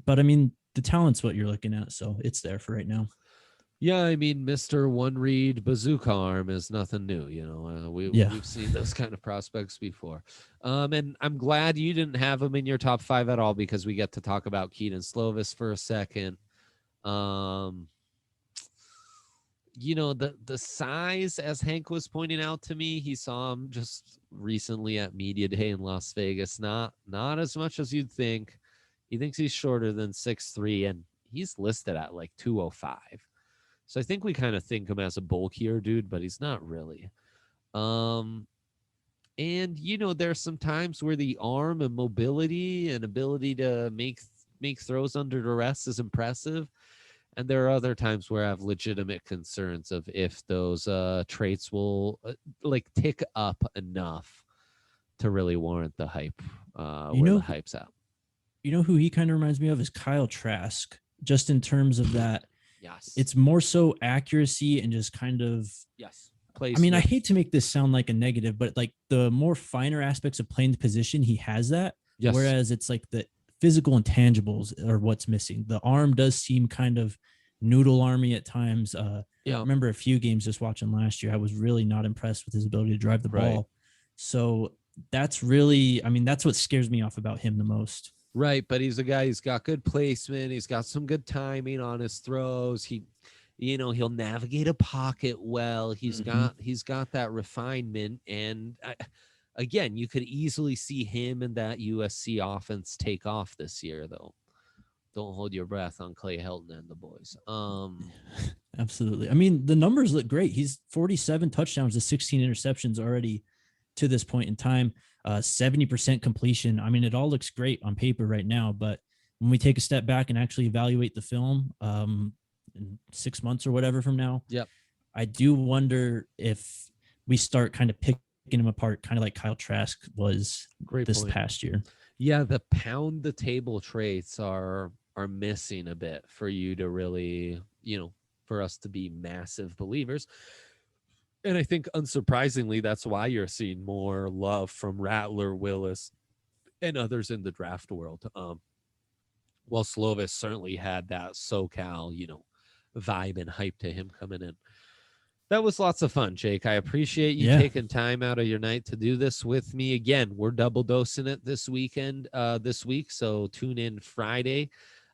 But I mean, the talent's what you're looking at, so it's there for right now. Yeah, I mean, Mr. One Read Bazooka Arm is nothing new. We've seen those kind of prospects before. And I'm glad you didn't have him in your top 5 at all, because we get to talk about Keaton Slovis for a second. The size, as Hank was pointing out to me, he saw him just recently at Media Day in Las Vegas. Not as much as you'd think. He thinks he's shorter than 6'3", and he's listed at like 205. So I think we kind of think him as a bulkier dude, but he's not really. And there's some times where the arm and mobility and ability to make throws under duress is impressive. And there are other times where I have legitimate concerns of if those traits will tick up enough to really warrant the hype, the hype's at. You know who he kind of reminds me of is Kyle Trask, just in terms of that. Yes. It's more so accuracy and just kind of. Yes. I mean, I hate to make this sound like a negative, but like the more finer aspects of playing the position, he has that. Yes. Whereas it's like the physical intangibles are what's missing. The arm does seem kind of noodle army at times. I remember a few games just watching last year. I was really not impressed with his ability to drive the ball. So that's really, that's what scares me off about him the most. Right, but he's a guy who's got good placement. He's got some good timing on his throws. He'll navigate a pocket well. He's got that refinement. And again, you could easily see him and that USC offense take off this year, though. Don't hold your breath on Clay Helton and the boys. Absolutely. I mean, the numbers look great. He's 47 touchdowns to 16 interceptions already to this point in time. 70% completion. I mean, it all looks great on paper right now, but when we take a step back and actually evaluate the film in 6 months or whatever from now, I do wonder if we start kind of picking him apart, kind of like Kyle Trask was past year. Yeah, the pound the table traits are missing a bit for you to really, for us to be massive believers. And I think, unsurprisingly, that's why you're seeing more love from Rattler, Willis, and others in the draft world. While Slovis certainly had that SoCal, vibe and hype to him coming in. That was lots of fun, Jake. I appreciate you taking time out of your night to do this with me. Again, we're double dosing it this week, so tune in Friday.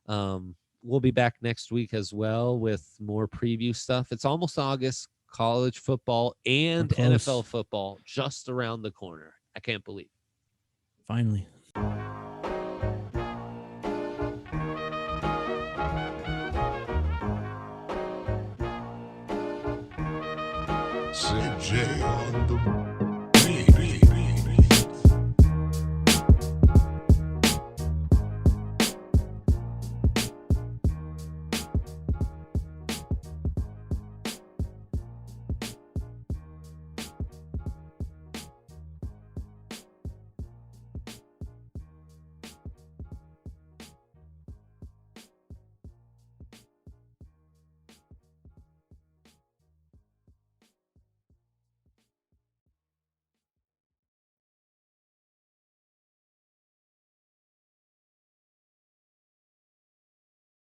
We'll be back next week as well with more preview stuff. It's almost August. College football and NFL football just around the corner. I can't believe. Finally. CJ on the